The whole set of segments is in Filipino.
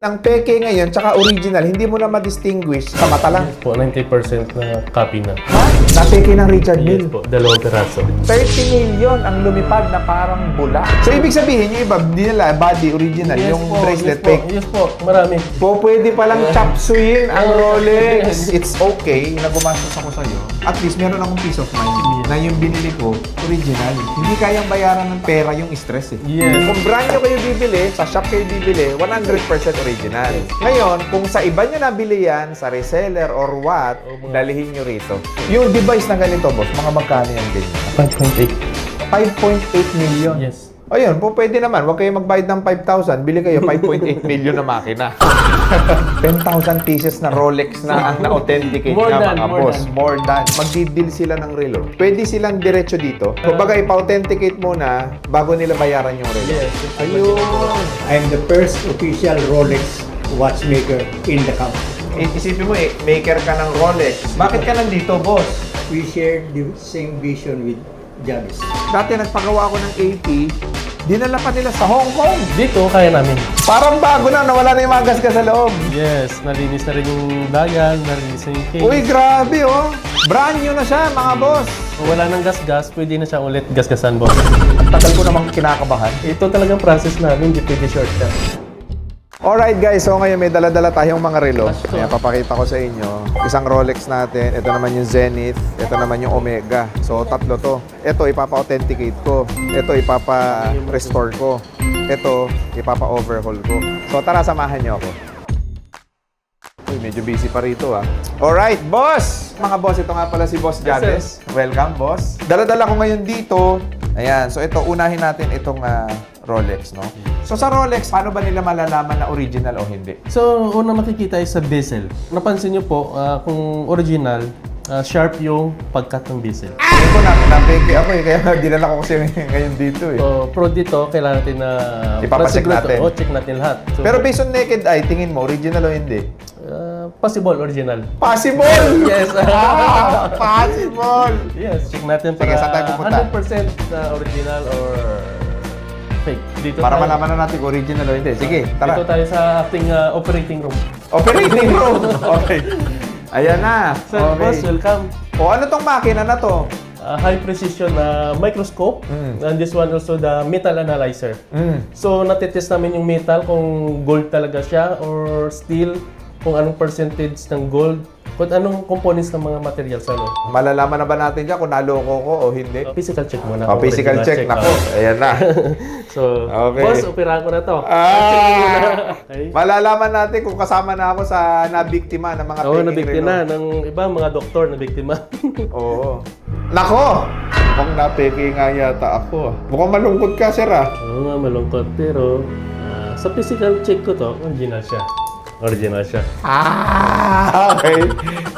Ang peke ngayon, tsaka original, hindi mo na ma-distinguish sa mata lang. Yes po, 90% na copy na. Ha? Napeke ng Richard Yes Mille. po, dalawang peraso. 30 million ang lumipad na parang bula. So, ibig sabihin, yung iba, hindi nila body original, Yes yung po, bracelet yes po, fake. yes po, marami. Pwede palang chapsuyin ang Rolex. It's okay na gumastos ako sa'yo. At least, meron akong peace of mind na yung binili ko, original. Hindi kayang bayaran ng pera yung stress eh. Yes. Kung brand nyo kayo bibili, sa shop kayo bibili, 100% original. Ngayon, kung sa iba nyo nabili yan, sa reseller or what, dalihin nyo rito. Yung device na ganito, boss, mga magkano yan ganyan? 5.8. 5.8 million. Yes. Ayun, po pwede naman. Huwag kayo magbayad ng 5,000. Bili kayo 5.8 million na makina. 10,000 pieces na Rolex na na-authenticate More na than, mga more boss. than. More than. Magdi-deal sila ng relo. Pwede silang diretso dito. Kumbaga, ipa-authenticate muna bago nila bayaran yung relo. Yes. Ayun. I'm the first official Rolex watchmaker in the country. Isipin mo maker ka ng Rolex. Bakit ka nandito, boss? We share the same vision with Javis. Dati nagpagawa ako ng 80, dinala pa nila sa Hong Kong. Dito, kaya namin. Parang bago na, nawala na yung mga gasgas sa loob. Yes, nalinis na rin yung dial, nalinis na yung case. Uy, grabe oh. Brand new na siya, mga boss. Kung wala nang gas-gas, pwede na siya ulit gas-gasan, boss. Tagal ko namang kinakabahan. Ito talagang process namin, hindi pwede shortcut. Alright guys, so ngayon may dala-dala tayong mga relo. Pasto. Kaya papakita ko sa inyo. Isang Rolex natin, ito naman yung Zenith, ito naman yung Omega. So tatlo to. Ito ipapa-authenticate ko. Ito ipapa-restore ko. Ito ipapa-overhaul ko. So tara, samahan niyo ako. Uy, medyo busy pa rito ah. Alright, boss! Mga boss, ito nga pala si Boss Javes. Welcome, boss. Dala-dala ko ngayon dito. Ayan, so ito, unahin natin itong Rolex, no? So sa Rolex, paano ba nila malalaman na original o hindi? So, una makikita is sa bezel. Napansin niyo po, kung original, sharp yung pagkat ng bezel. Ito na-peke ako eh, kaya dinala ko kasi ngayon dito eh. So, pro dito, kailangan natin na Ipapacheck natin. O, check natin lahat. So, Pero based on naked eye, tingin mo, original o hindi? possible, original. Possible! Yes. Possible! Yes, check natin Sige, saan tayo pupunta? 100% na original or fake. Dito Para tayo. malaman na natin kung original o hindi. Sige, tara. Dito tayo sa ating operating room. Operating room! Okay. Ayan na. Sir, boss, welcome. O ano tong makina na to? High precision microscope. And this one also the metal analyzer. So, natitest namin yung metal kung gold talaga siya or steel, kung anong percentage ng gold, kung anong components ng mga materials. Malalaman na ba natin dyan kung naloko ko o hindi? Physical check muna. Oh, physical Original check. Nako, ayan na. So, Okay. boss, operahan ko na to. Okay. Malalaman natin kung kasama na ako sa nabiktima ng mga Oo, peking nabiktima relo. ng iba, mga doktor na biktima. Oo. Nako! Mukhang napeke nga yata ako. Mukhang malungkot ka, sir ah. Oo nga, malungkot. Pero, sa physical check ko to, original siya. Original siya. Okay.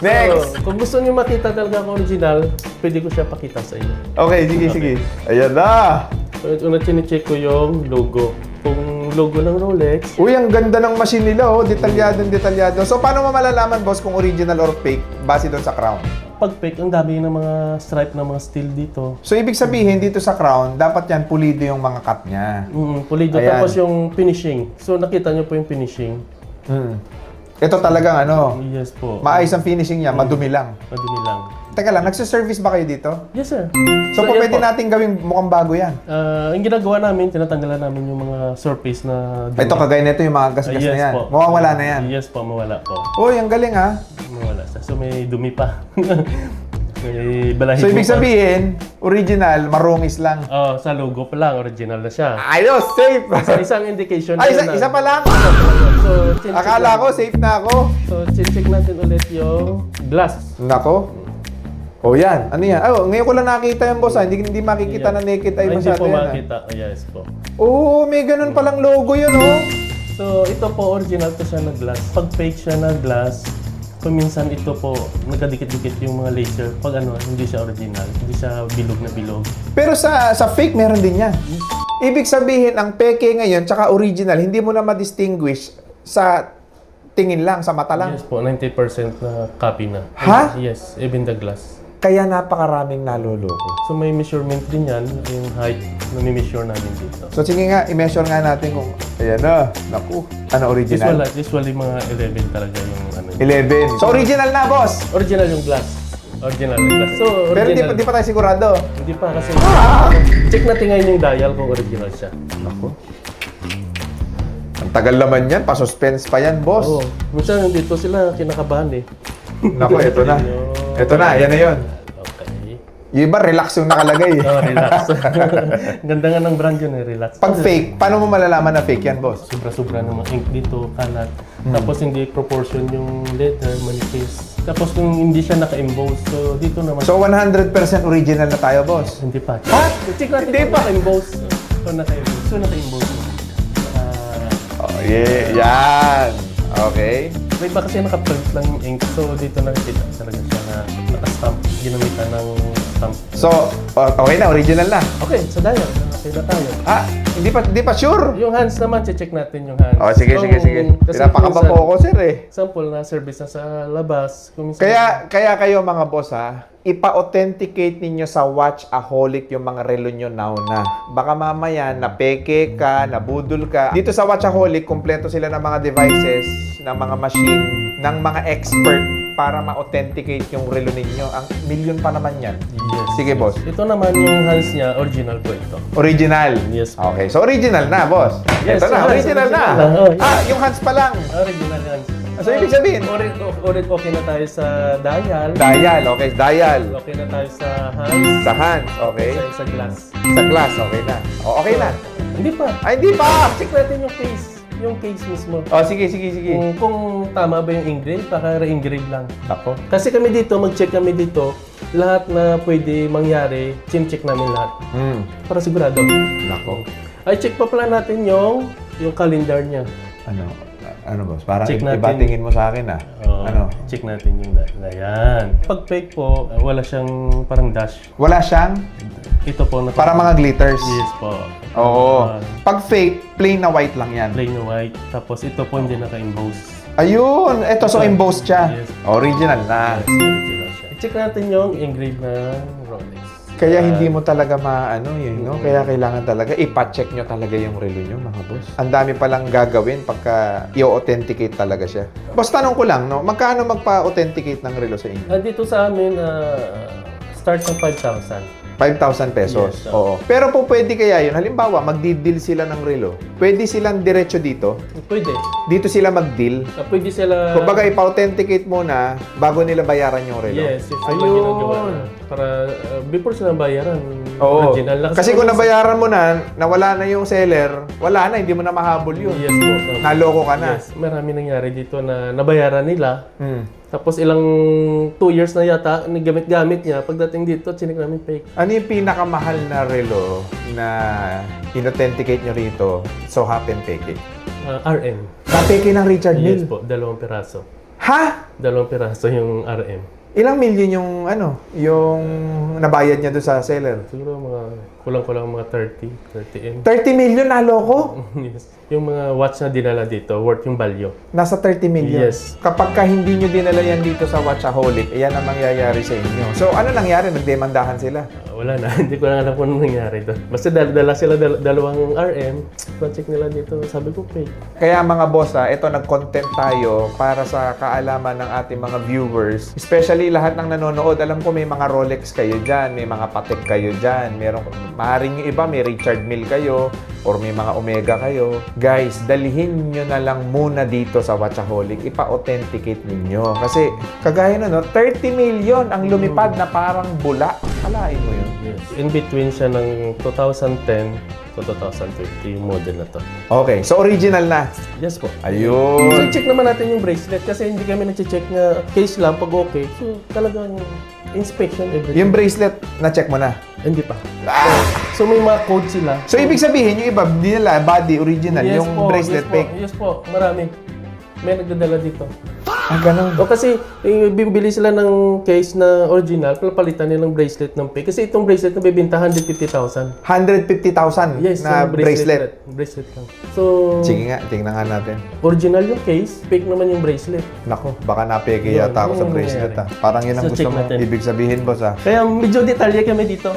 Next! So, kung gusto niyo makita talaga ang original, pwede ko siya pakita sa inyo. Okay, sige, sige. Ayan na! So, una chine-check ko yung logo. Kung logo ng Rolex, Uy, ang ganda ng machine nila, oh. Detalyadong detalyado. So, paano mo malalaman, boss, kung original or fake base doon sa crown? pag fake, ang dami ng mga stripe ng mga steel dito. So, ibig sabihin, dito sa crown, dapat yan pulido yung mga cut niya. Pulido. Ayan. Tapos yung finishing. So, nakita niyo po yung finishing. Ito talagang ano, Yes po. maayos ang finishing niya, madumi lang. Madumi lang. Teka lang, nagsiservice ba kayo dito? Yes, sir. So, yan pwede po. natin gawing mukhang bago yan. Yung ginagawa namin, tinatanggalan namin yung mga surface na dumi. Ito, kagaya nito yung mga gasgas Yes na yan. po. Mawawala na yan. Yes po, mawala po. Uy, ang galing ha. Mawala siya. So, may dumi pa. May balahibo So, ibig pa. sabihin, original, marungis lang. Oh, sa logo pa lang, original na siya. Ayos, safe! Isang indication. Ay, yun na- isa pa lang? So, check Akala ko, safe na ako. So, check natin ulit yung glass. Nako. O yan, ano yan? Oh, ngayon ko lang nakita yung boss ha. Hindi makikita na naked eye Hindi masyado po yan. makita. Oh, yes po. Oo, may ganun palang logo yun oh. So, ito po, original to siya na glass. Pag fake siya na glass, kuminsan ito po, nagkadikit-dikit yung mga laser. Pag ano, hindi siya original. Hindi siya bilog na bilog. Pero sa fake, meron din yan. Ibig sabihin, ang peke ngayon, tsaka original, hindi mo na ma-distinguish sa tingin lang, sa mata lang. Yes po, 90% na copy na. Ha? Yes, even the glass. Kaya napakaraming naloloko. So may measurement din yan, yung height na measure namin dito. So sige nga, i-measure nga natin kung, ayan na, naku, ano original? Usually mga 11 talaga yung ano. 11. So original na, boss! Original yung glass. Original yung glass. So Pero original. di pa tayo sigurado. Hindi pa kasi check natin ngayon yung dial kung original siya. Naku. Ang tagal naman yan, pa-suspense pa yan, boss. Oo. Minsan dito sila kinakabahan eh. Naku, ito na. Ito na, yan na yun. Okay. Yung iba, relax yung nakalagay. Oh, relax. Ganda nga ng brand yun eh, relax. Pag fake, paano mo malalaman na fake yan, boss? Sobra-sobra ng mga ink dito, kalat. Tapos hindi proportion yung letter, manifest. Tapos kung hindi siya naka-emboss, so dito naman. So 100% original na tayo, boss. Hindi pa. Ha? Check natin Hindi kung pa. naka-emboss. Kung naka-emboss. So naka-emboss. Oh, yeah. Yan. Okay. May iba kasi naka-print lang yung ink. So dito nakikita talaga siya na naka-stamp. Ginamitan ng stamp. So, okay na, original na. Okay, sa dial. Okay na tayo. Ah, hindi pa sure. Yung hands naman, check natin yung hands. Oh, sige. Kasi Pinapakaba po ako, sir, eh. sample na service na sa labas. Kung minsan- Kaya kayo mga boss ha, ipa-authenticate ninyo sa Watchaholic yung mga relo nyo now na. Baka mamaya napeke ka, nabudol ka. Dito sa Watchaholic, kumpleto sila ng mga devices, ng mga machine, ng mga expert para ma-authenticate yung relo ninyo. Ang million pa naman yan. Yes. Sige, boss. Ito naman yung hands niya, original po ito. Original. Yes. Okay, so original na, boss. Yes, Ito na, yes, original na. original na. Oh, yes. Ah, yung hands pa lang. Original hands. So, ibig sabihin? Okay na tayo sa dial. Dial, okay, dial. Okay na tayo sa hands. Sa hands, okay. Sa glass. Sa glass, okay na. O, okay na. Hindi pa. Ay, hindi pa! Check natin yung case. Yung case mismo. Oh, sige. Kung tama ba yung engrave, baka re-engrave lang. Ako? Kasi kami dito, mag-check kami dito, lahat na pwede mangyari, check namin lahat. Para sigurado. Nako. Ay, check pa pala natin yung calendar niya. Ano boss? Parang Check natin. ibatingin mo sa akin ah. Oo, Ano? Check natin yung ayan. Pag fake po, wala siyang parang dash. Wala siyang Ito po na para mga glitters. Yes po. Oo. Pag fake, plain na white lang yan. Plain na white. Tapos ito po hindi naka-emboss. Ayun! Ito, so embossed siya. Yes. Original na. Yes, original siya. Check natin yung engrave na Rolex. Kaya hindi mo talaga maano yun, no? Kaya kailangan talaga ipa-check nyo talaga yung relo nyo, mga boss. Ang dami palang gagawin pagka i-authenticate talaga siya. Boss, tanong ko lang, no? Magkano magpa-authenticate ng relo sa inyo? Dito sa amin, start ng 5,000. 5,000 pesos. Yes, Oo. Pero po pwede kaya yun. Halimbawa, magdi-deal sila ng relo. Pwede silang diretso dito. Pwede. Dito sila mag-deal. Pwede sila... Kumbaga, ipa-authenticate muna bago nila bayaran yung relo. Yes, yung sila ginagawa na. Para before sila bayaran, Oo. original lang. Kasi kung nabayaran mo na, nawala na yung seller, wala na, hindi mo na mahabol yun. Yes po. So, Naloko ka na. yes, marami nangyari dito na nabayaran nila. Hmm. Tapos ilang 2 years na yata, gamit-gamit niya. Pagdating dito, chinik namin fake. Ano yung pinakamahal na relo na in-authenticate nyo rito so happen peke? RM. Kapeke ng Richard Yes Mille? po, 2 piraso. Ha? 2 piraso yung RM. Ilang million yung yung nabayad niya doon sa seller? Siguro mga kulang-kulang mga 30 M. 30 million naloko? Yes. Yung mga watch na dinala dito, worth yung value. Nasa 30 million. Yes. Kapag ka hindi nyo dinala yan dito sa Watchaholic, yan ang mangyayari sa inyo. So, ano nangyari? Nagdemandahan sila. Wala na, hindi ko na alam kung ano nangyari doon. Basta dala sila dalawang RM, check nila dito, sabi ko fake. Kaya mga boss, ito nag-content tayo para sa kaalaman ng ating mga viewers. Especially lahat ng nanonood, alam ko may mga Rolex kayo dyan, may mga Patek kayo dyan, maaaring yung iba, may Richard Mille kayo, or may mga Omega kayo. Guys, dalhin nyo na lang muna dito sa Watchaholic. Ipa-authenticate ninyo. Kasi, kagaya no, 30 million ang lumipad na parang bula. Alain mo yun. Yes. In between siya ng 2010 to 2020 yung model na to. Okay, so original na. Yes po. Ayun. So, check naman natin yung bracelet kasi hindi kami nag-check na case lang pag okay. So, talagang inspection everything. Yung bracelet, na-check mo na. Hindi pa. So, may mga code sila. So, ibig sabihin, yung iba, di nila, body, original. Yes yung po, bracelet yes fake. Po, yes po, marami. May nagdadala dito. Ah, ganun. O kasi, bibili sila ng case na original, palitan nilang bracelet ng fake. Kasi itong bracelet na bibenta 150,000. 150,000 Yes, na yung bracelet. Bracelet lang. So, Sige nga, tingnan nga natin. original yung case, fake naman yung bracelet. Nako, baka napeke Yun, yata ako sa yun ang bracelet nangyayari. Parang yun ang So, gusto check mo natin. ibig sabihin, boss Kaya medyo detalye kami dito.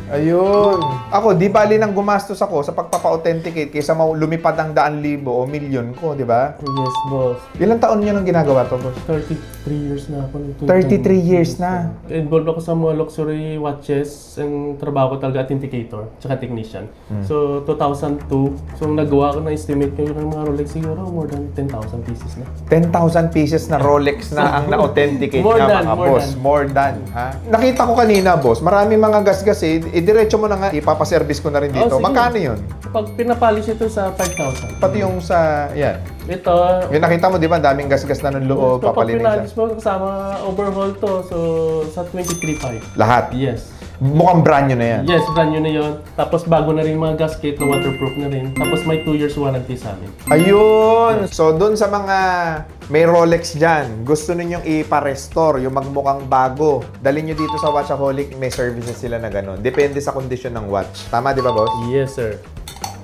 Ayun. Ako, di bali nang gumastos ako sa pagpapa-authenticate kaysa lumipad ang 100,000 o milyon ko, di ba? Yes, boss. Ilang taon nyo nang ginagawa to, boss? 33 years na ako. 33 years na. Involved ako sa mga luxury watches and trabaho ko talaga authenticator tsaka technician. So, 2002. So, nagawa ko na estimate ko ng mga Rolex siguro more than 10,000 pieces na. 10,000 pieces na Rolex na ang na-authenticate More niya, than, mga more boss. than. More than, ha? Nakita ko kanina, boss, maraming mga gasgas diretso mo na nga, ipapaservice ko na rin dito. Oh, sige. Magkano yun? Pag pinapolish ito sa 5,000. Pati yung sa, yan. Ito, Yung nakita mo, di ba, daming gasgas na ng loob, pag papalinis pinalis siya. mo kasama overhaul to, so sa 23.5. Lahat. Yes. Mukhang brand nyo na yan. Yes, brand new na yon. Tapos bago na rin mga gasket na waterproof na rin. Tapos may 2 years warranty sa amin. Ayun! So, dun sa mga may Rolex dyan, gusto ninyong ipa-restore, yung magmukhang bago, dalhin nyo dito sa Watchaholic, may services sila na gano'n. Depende sa kondisyon ng watch. Tama, di ba, boss? Yes, sir.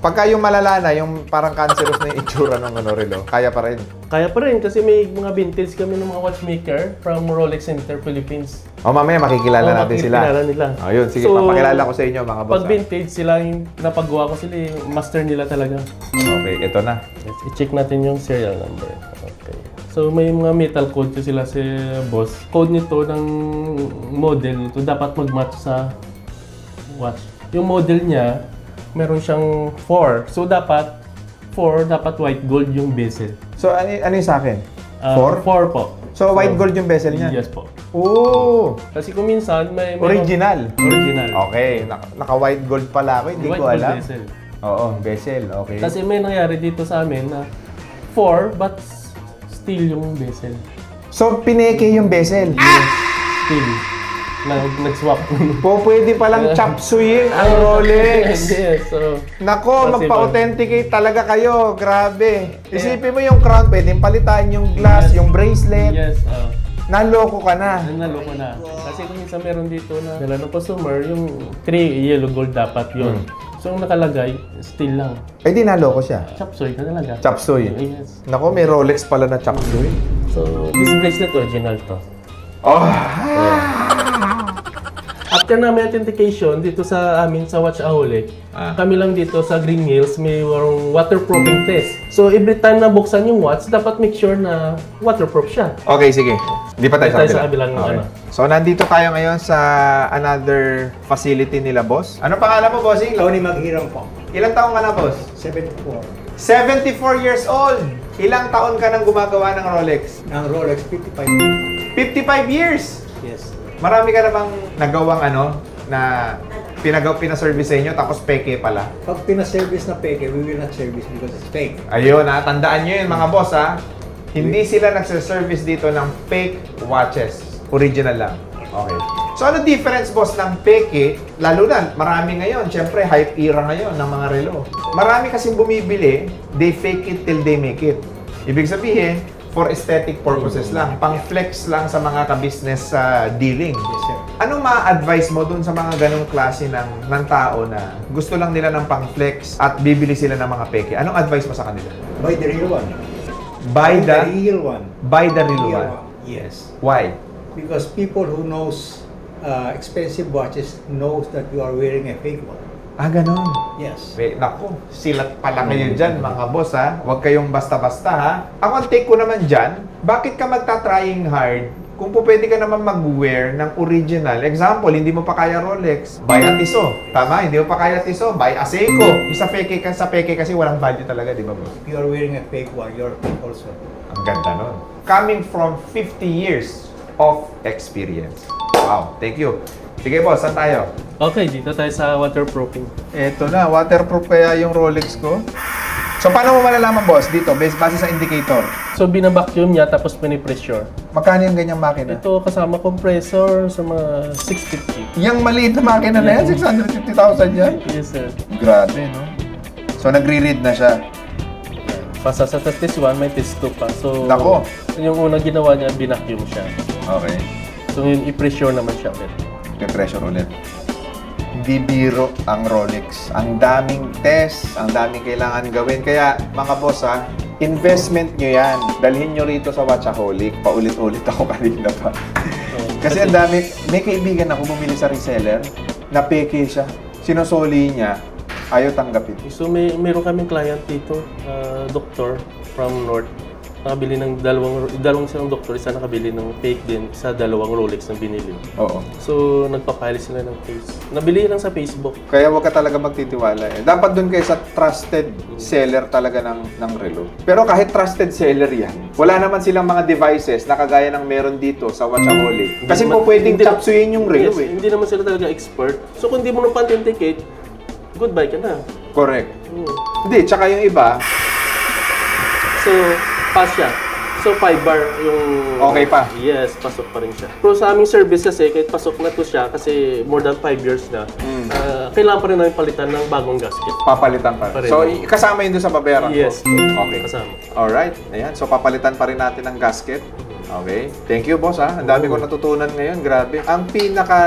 Pagka yung malala na, yung parang cancerous na yung itsura ng relo, kaya pa rin. Kaya pa rin kasi may mga vintage kami ng mga watchmaker from Rolex Center, Philippines. O mamaya makikilala natin sila. Makikilala nila. Ayun, sige, So, papakilala ko sa inyo mga boss. Pag vintage sila, yung napagawa ko sila, yung master nila talaga. Okay, ito na. Yes, i-check natin yung serial number. Okay. So may mga metal code to sila si boss. Code nito ng model nito dapat mag-match sa watch. Yung model niya, meron siyang 4. So dapat 4, dapat white gold yung bezel. So, ano yung sa akin? 4? 4 po. So, white gold yung bezel niya? Yes po. Oo! Kasi kung minsan may Original? Original. Okay, naka-white gold pala ako, hindi White ko gold alam. bezel. Oo, bezel, okay. Kasi may nangyari dito sa amin na 4 but still yung bezel. So, pineke yung bezel. Still. Nag-swap. Pwede palang chop sueyin ang Rolex. Yes, so Nako, possible. magpa-authenticate talaga kayo. Grabe. Isipin mo yung crown, pwedeng palitan yung glass, yung bracelet. yes, Naloko ka na. naloko na. Kasi kung minsan meron dito na dala ng customer, yung 3 yellow gold dapat yun. So yung nakalagay, still lang. Eh di naloko siya. Chapsoy ka talaga. Chop suey. Yes. Nako, may Rolex pala na chop suey. So this bracelet original to. Oh! After namin authentication dito sa amin sa Watchaholic, kami lang dito sa Green Hills may waterproofing test. So every time na buksan yung watch, dapat make sure na waterproof siya. Okay, sige. Di pa tayo Di tayo sa sa kabila. kabilang ano. So, nandito tayo ngayon sa another facility nila, boss. Ano pangalan mo, bossing? Tony Maghirang po. Ilang taong ka na, boss? 74. 74 years old! Ilang taon ka nang gumagawa ng Rolex? Ng Rolex 55. 55 years! Yes. Marami ka na bang nagawang na pinaservice sa inyo tapos peke pala? Pag pinaservice na peke, we will not service because it's fake. Ayun, tandaan nyo yun mga boss ha. Hindi sila nagsiservice dito ng fake watches. Original lang. Okay. So ano difference boss ng peke? Lalo na, marami ngayon. Siyempre, hype era ngayon ng mga relo. Marami kasing bumibili, they fake it till they make it. Ibig sabihin, for aesthetic purposes lang. Pang-flex lang sa mga ka-business dealing. Yes, sir. Anong ma-advise mo dun sa mga ganong klase ng tao na gusto lang nila ng pang-flex at bibili sila ng mga peke? Anong advice mo sa kanila? Buy the real one. Buy the real one. real one. Yes. Why? Because people who knows expensive watches knows that you are wearing a fake one. Ah, ganon. Yes. Naku, silat pala kayo dyan, mga boss, ha? Huwag kayong basta-basta, ha? Ako, ang take ko naman dyan, bakit ka magta-trying hard kung po pwede ka naman mag-wear ng original? Example, hindi mo pa kaya Rolex, buy a Tissot. Tama, hindi mo pa kaya Tissot, buy a Seiko. Yung sa peke kasi walang value talaga, di ba, boss? If you are wearing a fake one, you're fake also. Ang ganda nun. Coming from 50 years of experience. Wow, thank you. Sige, boss, saan tayo? Okay, dito tayo sa waterproofing. Eto na, waterproof kaya yung Rolex ko. So, paano mo malalaman, boss, dito, base sa indicator? So binabacuum niya tapos pinipressure. Magkano yung ganyang makina? Ito kasama compressor sa mga 650. Yung maliit na makina na yan, 650,000 yan? Yes, sir. Grabe, no? So, nagre-read na siya. Pasa sa test 1, may test 2 pa. So, Nako. yung unang ginawa niya, binacuum siya. Okay. So, yun, i-pressure naman siya ulit. May pressure ulit. Hindi biro ang Rolex. Ang daming test, ang daming kailangan gawin. Kaya, mga boss ha, investment nyo yan. Dalhin nyo rito sa Watchaholic. Paulit-ulit ako kanina pa. Kasi ang dami, may kaibigan ako bumili sa reseller, na peke siya. Sinusoli niya, ayaw tanggapin. So, meron kaming client dito, doctor from North. Nakabili ng dalawang silang doktor, isa nakabili ng fake din, isa dalawang Rolex na binili. Oo. So, nagpapahali sila ng case. Nabili lang sa Facebook. Kaya huwag ka talaga magtitiwala eh. Dapat doon kayo sa trusted seller talaga ng relo. Pero kahit trusted seller yan, wala naman silang mga devices na kagaya ng meron dito sa Watchaholic. Kasi po pwedeng chapsuyin yung relo Yes, eh. hindi naman sila talaga expert. So, kung di mo nang authenticate, goodbye ka na. Correct. Hmm. Hindi, tsaka yung iba, So, pass siya. So, 5 bar yung... Okay pa? Yes, pasok pa rin siya. Pero sa aming service kasi, kahit pasok na to siya, kasi more than 5 years na, kailangan pa rin namin palitan ng bagong gasket. papalitan pa. Pareho. So, kasama yun doon sa babayaran ko? Yes. Okay. Kasama. Alright. Ayan. So, papalitan pa rin natin ng gasket. Okay. Thank you, boss, ha. Ang dami ko natutunan ngayon. Grabe. Ang pinaka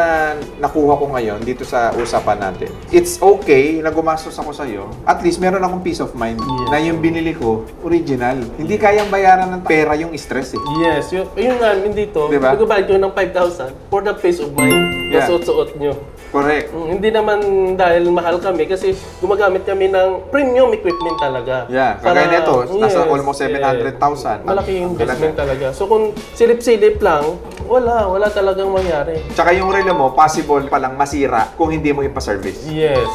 nakuha ko ngayon dito sa usapan natin, it's okay na gumastos ako sa'yo. At least, meron akong peace of mind Yes. na yung binili ko, original. Hindi kayang bayaran ng pera yung stress, eh. Yes, yung namin dito, Diba? nagbabayad ko ng 5,000 for the peace of mind na Yeah. suot-suot nyo. Correct. Hindi naman dahil mahal kami kasi gumagamit kami ng premium equipment talaga. Yeah, kagaya nito, nasa Yes, almost 700,000. Malaki yung investment talaga. So kung silip-silip lang, wala talagang mangyari. Tsaka yung relo mo, possible palang masira kung hindi mo ipa-service. Yes.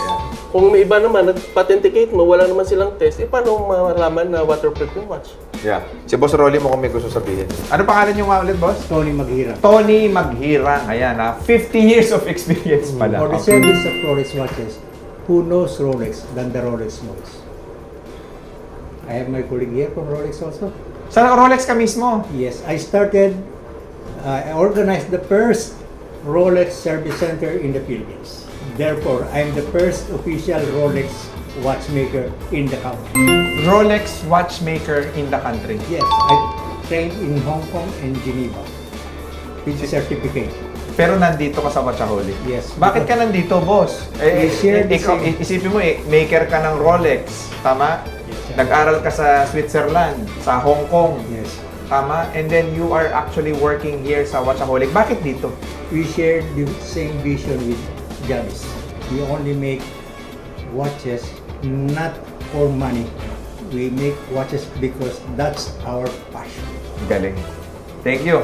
Kung may iba naman, nag-authenticate mo, wala naman silang test, paano malaman na waterproof yung watch? Yeah. Si Boss Rolly mo kung may gusto sabihin. Ano pangalan yung ulit, boss? Tony Maghira. Tony Maghirang. Ayan ha. 50 years of experience pala. For the service of Rolex watches, who knows Rolex than the Rolex knows? I have my colleague here from Rolex also. Sa Rolex ka mismo. Yes, I organized the first Rolex service center in the Philippines. Therefore, I'm the first official Rolex watchmaker in the country. Rolex watchmaker in the country. Yes, I trained in Hong Kong and Geneva with certificate. Pero nandito ka sa Watchaholic. Yes. Bakit ka nandito, boss? We share the ikaw, same. isipin mo maker ka ng Rolex. Tama? Yes. Nag-aral ka sa Switzerland, sa Hong Kong. Yes. Tama? And then you are actually working here sa Watchaholic. Bakit dito? We share the same vision with Javis. We only make watches not for money. We make watches because that's our passion. Galing. Thank you.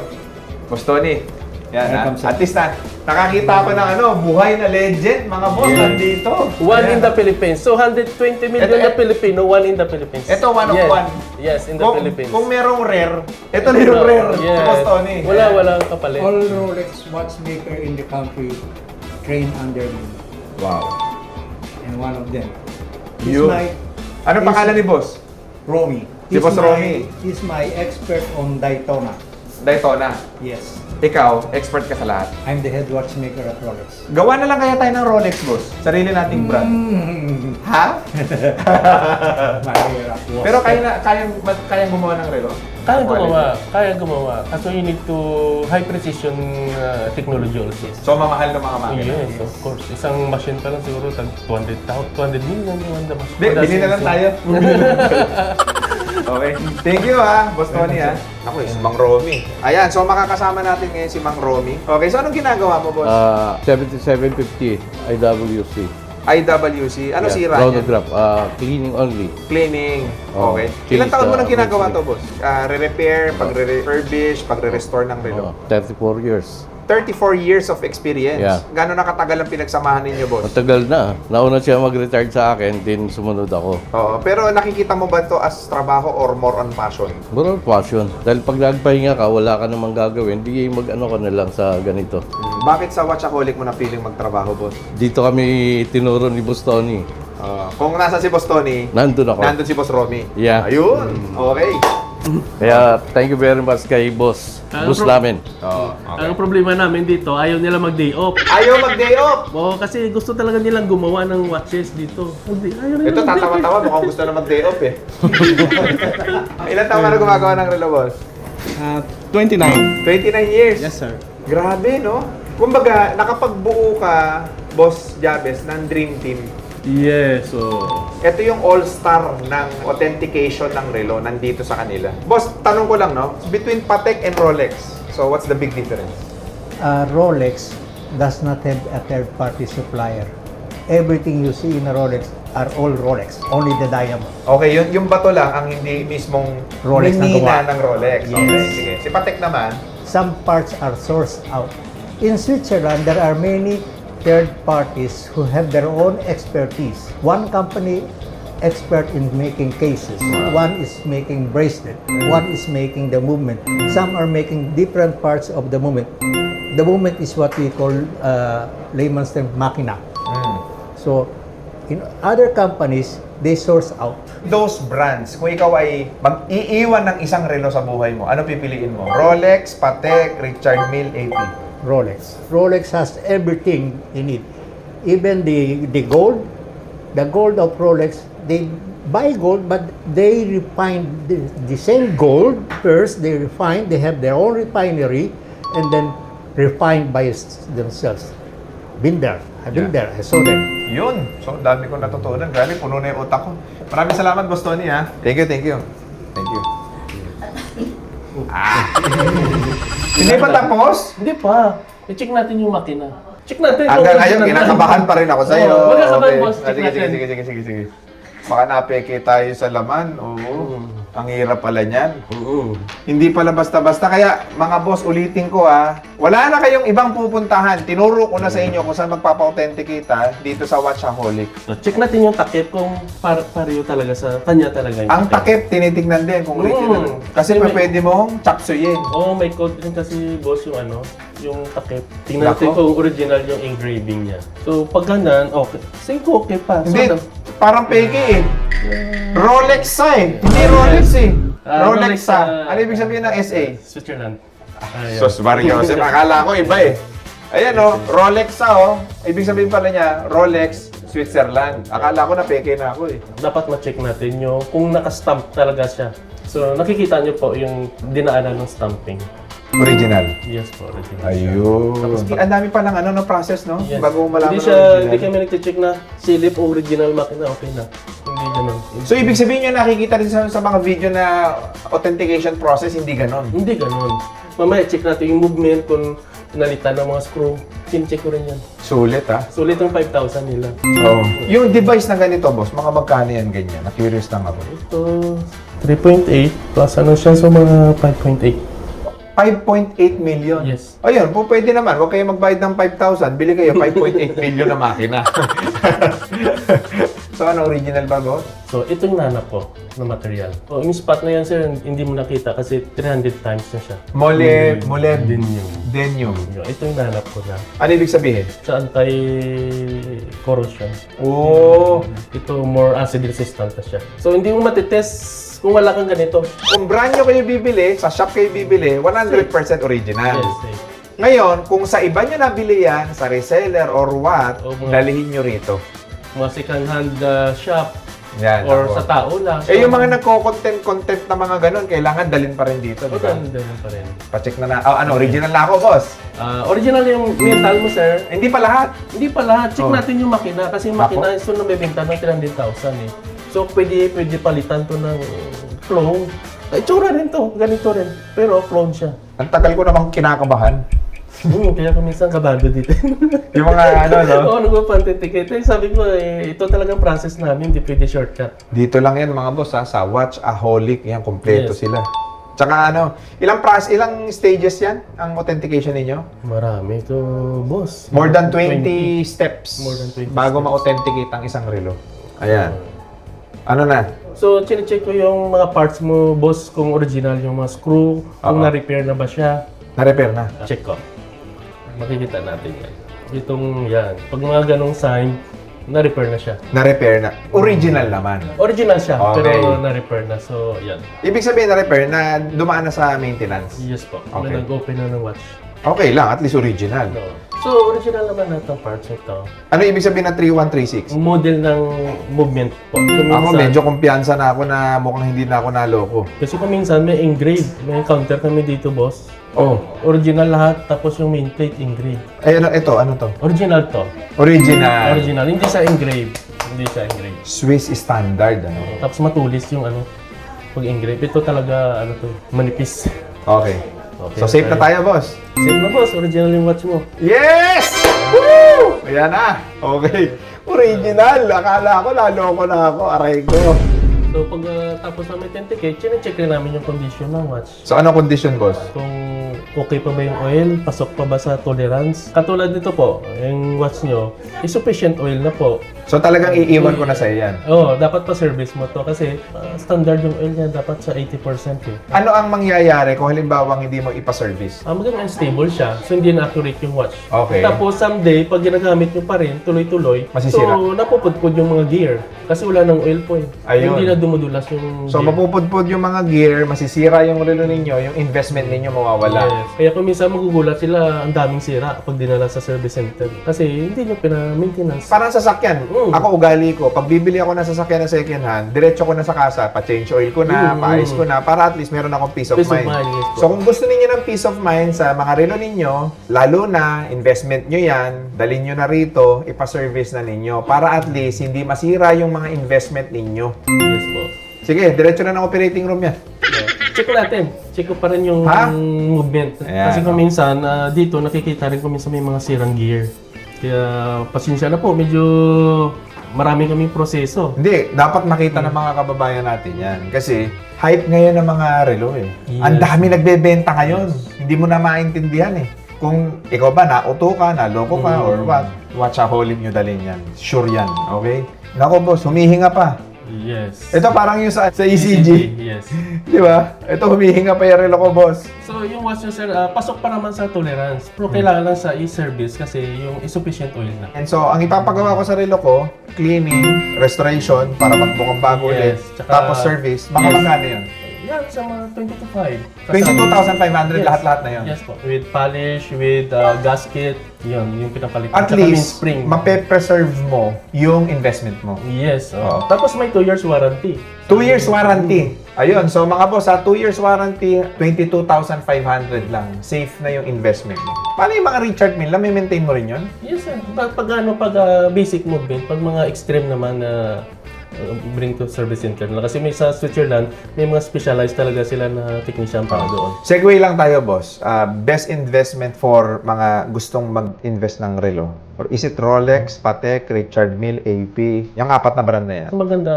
Boss Tony. Yan, Welcome, sir. At least nakakita ko ng buhay na legend, mga boss, Yeah. nandito. One Ayan. in the Philippines. So 120 million na Pilipino, one in the Philippines. Ito, one of Yes. one. Yes, in the Philippines. Kung merong rare, ito na yung rare. Si Yes. Boss Tony. Walang kapalit. All Rolex watchmaker in the country train under me. Wow. And one of them is You. my Ano pangalan ni Boss? Romy. Si Boss Romy. He's my expert on Daytona. Daytona. Yes. Ikaw, expert ka sa lahat. I'm the head watchmaker at Rolex. Gawa na lang kaya tayo ng Rolex, boss. Sarili nating brand. Ha? Mahirap. Pero kayang gumawa ng relo? Kaya gumawa. Kaso you need to high precision technology also. So, mamahal ng mga makina. Yes, of course. Isang machine pa lang siguro tag 200 million yung the machine. Bili na lang tayo. Okay. Thank you Boss Tony Ako si Mang Romy. Ayan, so makakasama natin ngayon si Mang Romy. Okay, so anong ginagawa mo, boss? 7750 IWC. IWC. Ano sira niya? Chronograph, cleaning only. Cleaning. Oh, Okay. change Ilang taon mo the nang ginagawa to, battery. boss? Re-repair, pagre-refurbish, pagre-restore ng relo. 34 years. 34 years of experience. Yeah. Gano'n nakatagal ang pinagsamahan ninyo, boss? Matagal na. Nauna siya mag-retire sa akin, din sumunod ako. Oo. Pero nakikita mo ba to as trabaho or more on passion? More passion. Dahil pag nagpahinga ka, wala ka namang gagawin, di mag-ano ka na lang sa ganito. Bakit sa Watchaholic mo na feeling magtrabaho, boss? Dito kami tinuro ni Boss Tony. Kung nasa si Boss Tony, Nandun ako. nandun si Boss Romy. Yeah. Ayun. Okay. Kaya thank you very much kay Boss. Boss namin. Oo. Ang problema namin dito, ayaw nila mag-day off. Ayaw mag-day off! Oo, kasi gusto talaga nilang gumawa ng watches dito. Ayaw nila Ito, mag-day off. tatawa-tawa. Mukhang gusto na mag-day off eh. Ilan taon ka na gumagawa ng relo, boss? 29. 29 years. Yes, sir. Grabe, no? Kumbaga, nakapagbuo ka, Boss Jabez, ng Dream Team. Yes, so... Ito yung all-star ng authentication ng relo nandito sa kanila. Boss, tanong ko lang, no? Between Patek and Rolex, so what's the big difference? Rolex does not have a third-party supplier. Everything you see in a Rolex are all Rolex, only the diamond. Okay, yung bato lang ang hindi mismong Rolex na minina gawa. ng Rolex. Okay, Yes. sige. Si Patek naman, Some parts are sourced out. In Switzerland, there are many third parties who have their own expertise. One company expert in making cases. One is making bracelet. One is making the movement. Some are making different parts of the movement. The movement is what we call layman's term makina. So, in other companies, they source out. those brands, kung ikaw ay mag-iiwan ng isang relo sa buhay mo, ano pipiliin mo? Rolex, Patek, Richard Mille, AP. Rolex. Rolex has everything in it. Even the gold of Rolex, they buy gold, but they refine the same gold. First, they refine, they have their own refinery, and then refine by themselves. Been there. I've been there. I saw them. Yun. So, dami kong natutunan. Grabe, puno na yung utak ko. Maraming salamat, Boss Tony, ha? Thank you, thank you. Thank you. Hindi pa tapos? Hindi pa. I-check natin yung makina. Check natin. Hanggang ngayon, kinakabahan pa rin ako sa'yo. Oo, magkakabahan, boss. Ah, Check sige, natin. sige. Baka napeke tayo sa laman. Oo. Ang hirap pala niyan. Hindi pala basta-basta. Kaya, mga boss, ulitin ko wala na kayong ibang pupuntahan. Tinuro ko na sa inyo kung saan magpapa-authenticate dito sa Watchaholic. So, check natin yung takip kung pareho talaga sa kanya talaga yung Ang takip, tinitignan din kung original. Kasi Kasi may- pwede mong chapsuyin. Oo, may code din kasi boss yung takip. Tingnan natin Nako. kung original yung engraving niya. So, pag ganun, okay. Sige, okay pa. So, Hindi, parang peke eh. Rolex hindi Rolex eh. Rolex Ano ibig sabihin ng SA? Switzerland. Ayun. Sos Mario, kasi akala ko iba eh. Ayan Rolex Ibig sabihin pala niya, Rolex Switzerland. Akala ko na peke na ako eh. Dapat ma-check natin yung kung naka-stamp talaga siya. So, nakikita niyo po yung dinaanan ng stamping. Original. Yes po, original. Ayun. Ang dami pa ng process, no? Yes. Bago mo malaman Hindi original. hindi kami nag-check na silip o original makina, okay na. Hindi ganun. So, ibig sabihin nyo nakikita rin sa mga video na authentication process, hindi ganon. Hindi ganun. Mamaya check natin yung movement kung pinalitan ng mga screw. Pin-check ko rin yan. Sulit, Sulit yung 5,000 nila. Yung device na ganito, boss, mga magkano yan ganyan? Na-curious lang ako. Ito, 3.8 plus siya, so mga 5.8. 5.8 million. Yes. Ayun, pwede naman. Huwag kayo magbayad ng 5,000. Bili kayo 5.8 million na makina. So, original ba, boss? So, ito yung nanap ko na material. So, yung spot na yan, sir, hindi mo nakita kasi 300 times na siya. Molybdenum. Ito yung nanap ko na. Ano ibig sabihin? Sa anti-corrosion. Oh. Ito more acid resistant na siya. So, hindi mo matitest kung wala kang ganito. Kung brand nyo kayo bibili, sa shop kayo bibili, 100% original. Yes, safe. Ngayon, kung sa iba nyo nabili yan, sa reseller or what, O mga- dalihin nyo rito. Mga second hand shop Yan. or ako. sa tao lang. Eh, yung mga nagko-content na mga ganun, kailangan dalhin pa rin dito, di ba? Ganun pa rin. Pa-check na original na ako, boss. Original yung metal mo, sir. Hindi pa lahat. Hindi pa lahat. Check Oh. natin yung makina kasi yung makina ito nabibenta ng 300,000 eh. So, pwede palitan to ng clone. Ay, tsura rin to. Ganito rin. Pero clone siya. Ang tagal ko namang kinakabahan. Kaya kung minsan kabado dito. Yung mga no? Oo, nagpa-authenticate. Sabi ko, ito talagang process namin. Hindi pwede shortcut. Dito lang yan, mga boss, sa Watchaholic. Yan, kompleto Yes. sila. Tsaka ilang stages yan, ang authentication ninyo? Marami ito, boss. More than 20 steps More than 20 bago steps. ma-authenticate ang isang relo. Ayan. Ano na? So, chinecheck ko yung mga parts mo, boss, kung original yung mga screw, kung Oo. na-repair na ba siya. Na-repair na. Check ko. Makikita natin yan. Itong yan. Pag mga ganong sign, na-repair na siya. Na-repair na. Original naman. Original siya, Okay. pero na-repair na. So, yan. Ibig sabihin na-repair na dumaan na sa maintenance. Yes po. Okay. Na nag-open na ng watch. Okay lang, at least original. No. So, original naman lahat ng parts nito. Ano ibig sabihin ng 3136? Model ng movement po. Ako medyo kumpiyansa na ako na mukhang hindi na ako naloko. Kasi kung minsan may engrave. May counter kami dito, boss. Oh. Original lahat, tapos yung main plate engrave. Ay, ano to? Original to. Original. Original. Hindi siya engrave. Hindi siya engrave. Swiss standard, ano? Tapos matulis yung pag engrave. Ito talaga, manipis. Okay. Okay, So, safe na tayo, boss. Safe na, boss. Original yung watch mo. Yes! Woo! Ayan na. Okay. Original. Akala ko, naloko na ako. Aray ko. So, pag tapos namin authenticate, chine-check rin namin yung condition ng watch. So, anong condition, boss? Kung okay pa ba yung oil, pasok pa ba sa tolerance. Katulad nito po, yung watch nyo, is sufficient oil na po. So, talagang iiwan ko na sa'yo yan. Oo, dapat pa service mo to kasi standard yung oil niya dapat sa 80% eh. Ano ang mangyayari kung halimbawa hindi mo ipa-service? Magandang unstable siya, so hindi na accurate yung watch. Okay. Tapos someday, pag ginagamit nyo pa rin, tuloy-tuloy, Masisira. so napupudpud yung mga gear. Kasi wala ng oil po eh. Ayun. Hindi na dumudulas yung So, gear. mapupudpud yung mga gear, masisira yung relo ninyo, yung investment ninyo mawawala. Yes. Kaya kung minsan magugulat sila, ang daming sira pag dinala sa service center. Kasi hindi nyo pina-maintenance. Parang sasakyan. Ako ugali ko, pag bibili ako ng sasakyan na second hand, diretso ko na sa kasa, pa-change oil ko na, pa-ayos ko na, para at least meron akong peace of Peace of mind. mind, yes po. So kung gusto niyo ng peace of mind sa mga relo ninyo, lalo na investment nyo yan, dalhin nyo na rito, ipa-service na ninyo, para at least hindi masira yung mga investment ninyo. Yes po. Sige, diretso na ng operating room yan. Check ko natin. Check ko pa rin yung Ha? movement. Ayan, Kasi kung minsan, dito nakikita rin kung minsan may mga sirang gear. Kaya pasensya na po, medyo marami kaming proseso. Hindi, dapat makita ng mga kababayan natin yan. Kasi hype ngayon ng mga relo eh. Yes. Ang dami nagbebenta ngayon. Hindi mo na maintindihan eh. Kung ikaw ba, nauto ka, naloko ka, or what, watchaholic nyo dalhin yan. Sure yan, okay? Nako boss, humihinga pa. Yes. Ito parang yung sa ECG. Yes. Di ba? Ito humihinga pa yung relo ko, boss. So, yung watch nyo, sir, pasok pa naman sa tolerance. Pero kailangan lang sa i-service kasi yung insufficient oil na. And so, ang ipapagawa ko sa relo ko, cleaning, restoration, para magbukang bago ulit, Yes, tsaka- tapos service, mga Yes. magkano yun? Yan, sa mga 20 to 5. 22,500 Yes. lahat-lahat na yun. Yes po. With polish, with gasket, yun, yung pinapalitan. At Tsaka may least, spring. mape-preserve mo yung investment mo. Yes. Oo. Tapos may 2 years warranty. 2 years warranty. Ayun, so mga boss, 2 years warranty, 22,500 lang. Safe na yung investment mo. Paano yung mga Richard Mille? May maintain mo rin yun? Yes, sir. Pag basic movement, pag mga extreme naman na bring to service center na. Kasi may sa Switzerland, may mga specialized talaga sila na technician para doon. Segway lang tayo, boss. Best investment for mga gustong mag-invest ng relo? Or is it Rolex, Patek, Richard Mille, AP? Yung 4 na brand na yan. Ang maganda,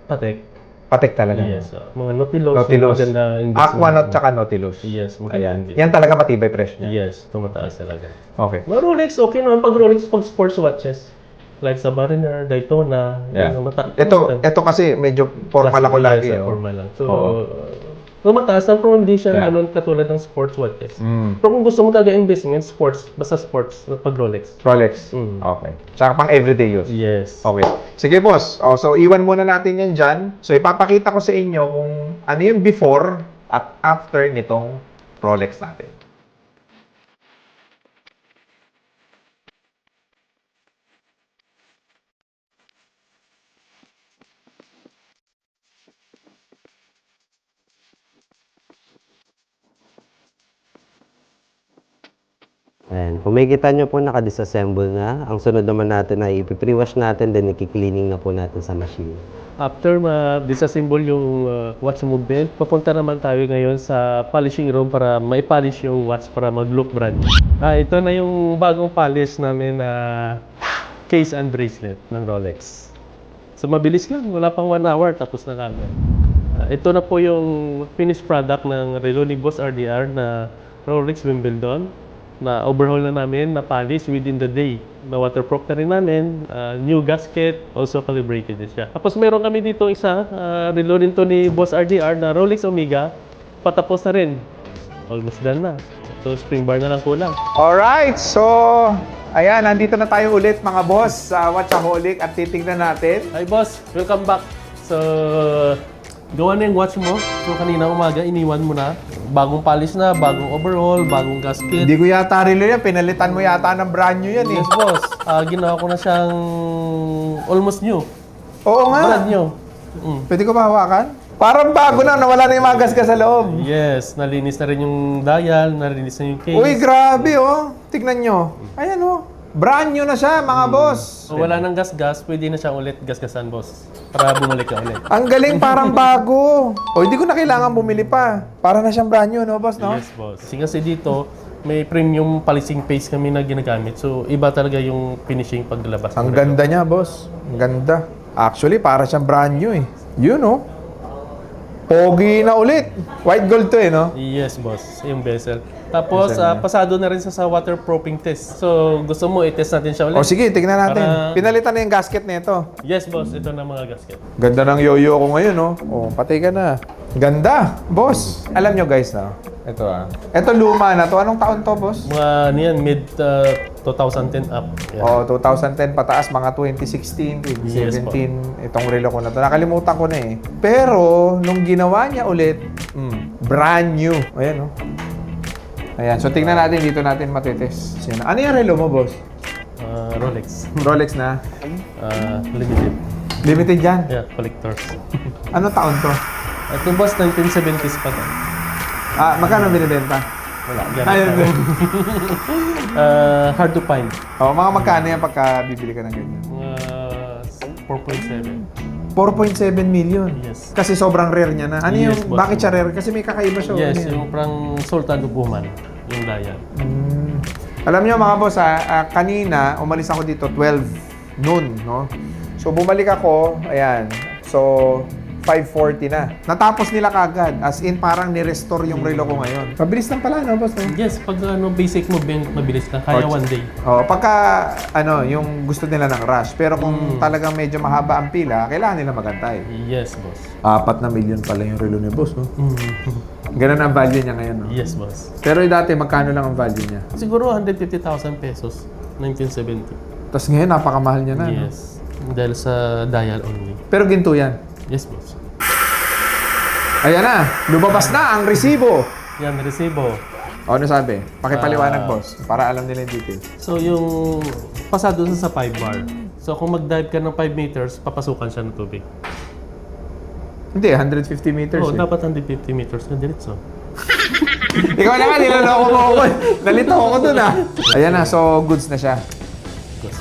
Patek. Patek talaga. Yes. Mga Nautilus. Nautilus. Maganda investment. Aquanaut tsaka Nautilus. Yes, maganda Ayan. investment. Yan talaga matibay presyo niya. Yes, tumataas talaga. Okay. Mga Rolex, okay naman. Pag Rolex, pag sports watches. Like sa Mariner, Daytona. Yeah. Yung Ito kasi medyo formal ako lagi. Yes, Oh. formal lang. So, Oo. mataas lang pero hindi siya Yeah. katulad ng sports watches. Mm. Pero kung gusto mo talaga investment, sports, basta sports, pag Rolex. Rolex. Mm. Okay. Tsaka pang everyday use. Yes. Okay. Sige, boss. So, iwan muna natin yan dyan. So, ipapakita ko sa inyo kung ano yung before at after nitong Rolex natin. Ayan. Kung makikita nyo po, naka-disassemble na. Ang sunod naman natin ay ipi-pre-wash natin, then i-cleaning na po natin sa machine. After ma-disassemble yung watch movement, papunta naman tayo ngayon sa polishing room para ma-polish yung watch para mag-look brand new. Ito na yung bagong polish namin na case and bracelet ng Rolex. So mabilis lang, wala pang 1 hour, tapos na kagad. Ito na po yung finished product ng relo ni Boss RDR na Rolex Wimbledon na overhaul na namin, na polish within the day. Na waterproof na rin namin, new gasket, also calibrated din siya. Tapos meron kami dito isa, relo rin to ni Boss RDR na Rolex Omega, patapos na rin. Almost done na. So spring bar na lang kulang. Alright, so ayan, nandito na tayo ulit mga boss sa Watchaholic at titignan natin. Hi boss, welcome back. So, gawa na yung watch mo. So kanina umaga, iniwan mo na. bagong polish na, bagong overhaul, bagong gasket. Hindi ko yata relo yan. Pinalitan mo yata ng brand new yan eh. Yes, boss. Ginawa ko na siyang almost new. Oo nga. Brand new. Pwede ko ba hawakan? Parang bago na. Nawala na yung mga gasgas sa loob. Yes, nalinis na rin yung dial, nalinis na yung case. Uy, grabe oh. Tignan nyo. Ayan oh. Brand new na siya, mga boss. So, wala nang gas-gas, pwede na siya ulit gas-gasan, boss. Para bumalik ka ulit. Ang galing, parang bago. O, hindi ko na kailangan bumili pa. Para na siyang brand new, no, boss, no? Yes, boss. Kasi dito, may premium polishing paste kami na ginagamit. So, iba talaga yung finishing paglalabas. Ang ganda niya, boss. Ang ganda. Actually, para siyang brand new eh. Yun, oh. Pogi na ulit. White gold to eh, no? Yes, boss. Yung bezel. Tapos, pasado na rin sa waterproofing test. So, gusto mo i-test natin siya ulit? O sige, tignan natin. Para- Pinalitan na yung gasket nito. Yes, boss. Ito na mga gasket. Ganda ng yoyo ko ngayon, no? Oh, patay ka na. Ganda, boss. Alam nyo guys, no? Ito Ito luma na to. Anong taon to, boss? Mga niyan, mid 2010 up. Yeah. Oh, 2010 pataas, mga 2016, 2017, Yes, po. itong relo ko na to. Nakalimutan ko na eh. Pero, nung ginawa niya ulit, brand new. Ayan, no? Ayan, so tingnan natin, dito natin matitest. Ano yung relo mo, boss? Rolex. Rolex na? Limited. Limited yan? Yeah, collectors. Ano taon to? Ito, boss, 1970s pa to. Magkano binibenta? Wala. Yan. Ayun. Hard to find. Oh, mga magkano yan pagka bibili ka ng ganyan? Mga 4.7. 4.7 million. Yes. Kasi sobrang rare niya na. Ano Yes, yung, boss. bakit siya rare? Kasi may kakaiba siya. Yes, Ano yan? yung parang Sultan of Oman. Yung dial. Alam niyo mga boss, kanina umalis ako dito 12 noon, no? So bumalik ako, ayan. So 5:40 na. Natapos nila kagad. As in parang ni-restore yung relo ko ngayon. Mabilis lang pala, no, boss? No? Yes, pag basic movement, mabilis lang. Kaya one day. Oh, pagka yung gusto nila ng rush. Pero kung talagang medyo mahaba ang pila, kailangan nila magantay. Yes, boss. 4 na million pala yung relo ni boss, no? Ganun ang value niya ngayon, no? Yes, boss. Pero dati, magkano lang ang value niya? Siguro 150,000 pesos. 1970. Tapos ngayon, napakamahal niya na, no? Yes. Dahil sa dial only. Pero ginto yan. Yes, boss. Ayan na, lumabas na ang resibo. Yan, resibo. O, ano sabi? Pakipaliwanag, boss. Para alam nila yung details. So, yung pasado sa 5 bar. So, kung mag-dive ka ng 5 meters, papasukan siya ng tubig. Hindi, 150 meters Oo, eh. dapat 150 meters na diretso. Ikaw na nga, niloloko mo ako. Nalito ako dun Ayan na, so goods na siya. Yes.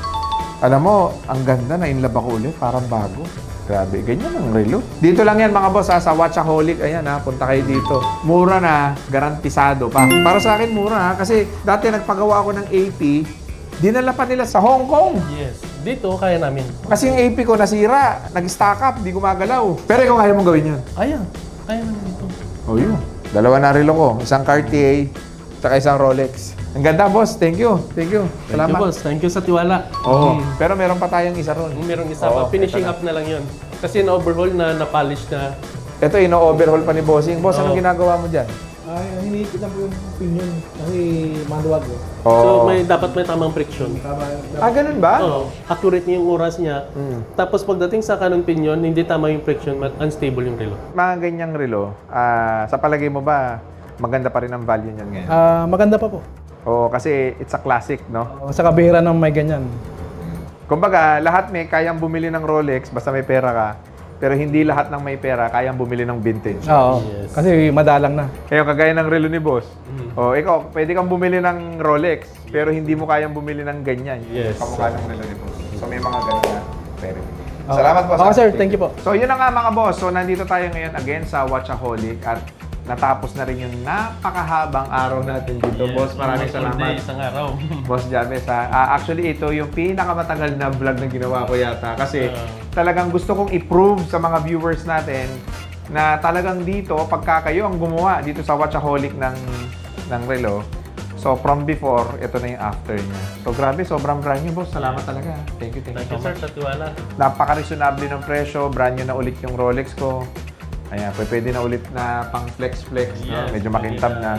Alam mo, ang ganda na inlove ako ulit. Parang bago. Grabe, ganyan ang relo. Dito lang yan mga boss sa Watchaholic. Ayan punta kayo dito. Mura na, garantisado pa. Para sa akin mura kasi dati nagpagawa ako ng AP, dinala pa nila sa Hong Kong. Yes. Dito, kaya namin. Kasi yung AP ko nasira, nag-stack up, di gumagalaw. Pero ikaw kaya mong gawin yun. Kaya namin dito. Oh, yun. Dalawa na relo ko. Isang Cartier, tsaka isang Rolex. Ang ganda, boss. Thank you. Thank you. Thank Salamat. you, boss. Thank you sa tiwala. Oo. Pero meron pa tayong isa ron. Merong isa Oo, pa. Finishing ito na. up na lang yun. Kasi na-overhaul na, na-polish na. Ito, ino-overhaul pa ni Bossing. Boss, anong Oo. ginagawa mo dyan? Ay, hiniikot lang po yung opinion kasi maluwag eh. So, dapat may tamang friction. Ganun ba? Oo. Accurate niya yung oras niya. Tapos pagdating sa kanon pinion, hindi tama yung friction, unstable yung relo. Mga ganyang relo, sa palagay mo ba, maganda pa rin ang value niyan ngayon? Maganda pa po. Oo, kasi it's a classic, no? Sa kabihira ng may ganyan. Kumbaga, lahat may kayang bumili ng Rolex basta may pera ka. Pero hindi lahat ng may pera kayang bumili ng vintage. Oo. Yes. Kasi madalang na. Kaya kagaya ng relo ni boss. Ikaw, pwede kang bumili ng Rolex, pero hindi mo kayang bumili ng ganyan. Yes. Kamukha ng relo ni boss. So may mga ganun na. Very good. Salamat boss. Oo, sir. Thank you po. So yun na nga mga boss. So nandito tayo ngayon again sa Watchaholic at natapos na rin yung napakahabang araw natin dito. Boss, maraming salamat. Isang araw. Boss James, actually ito yung pinakamatagal na vlog na ginawa ko yata kasi talagang gusto kong i-prove sa mga viewers natin na talagang dito, pagka kayo ang gumawa dito sa Watchaholic ng relo, so from before, ito na yung after niya. So grabe, sobrang brand new, boss. Salamat talaga. Thank you Thank so you, sir, much. sa tiwala. Napaka-reasonable ng presyo, brand new na ulit yung Rolex ko. Ayan, pwede na ulit na pang flex-flex, no? Yes, Medyo makintab na.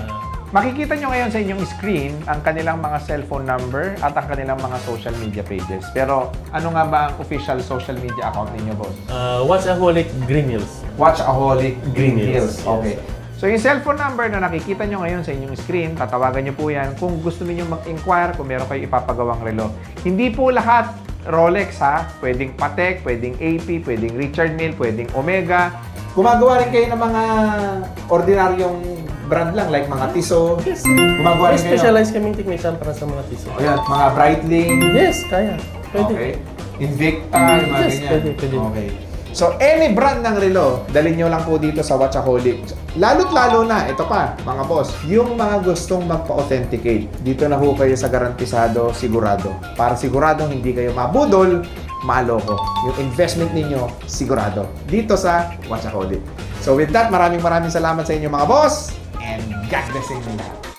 Makikita nyo ngayon sa inyong screen ang kanilang mga cellphone number at ang kanilang mga social media pages. Pero ano nga ba ang official social media account ninyo, boss? Watchaholic Green Hills. Watchaholic Green Green Hills. Hills, Okay. So yung cellphone number na nakikita nyo ngayon sa inyong screen, tatawagan nyo po yan kung gusto niyo mag-inquire kung meron kayo ipapagawang relo. Hindi po lahat Rolex ha, pwedeng Patek, pwedeng AP, pwedeng Richard Mille, pwedeng Omega. Gumagawa rin kayo ng mga ordinaryong brand lang like mga Tissot. Yes. Gumagawa May rin kayo. specialized kaming technician para sa mga tissue. Ayan, mga Breitling. Yes, kaya. Pwede. Okay. Invicta, yung mga Yes, ganyan. pwede. Okay. So, any brand ng relo, dalhin nyo lang po dito sa Watchaholic. Lalo't-lalo na, ito pa, mga boss, yung mga gustong magpa-authenticate, dito na ho kayo sa garantisado, sigurado. Para siguradong hindi kayo mabudol, maloko. Yung investment ninyo, sigurado. Dito sa Watchaholic. So, with that, maraming salamat sa inyo mga boss, and God bless inyo lahat.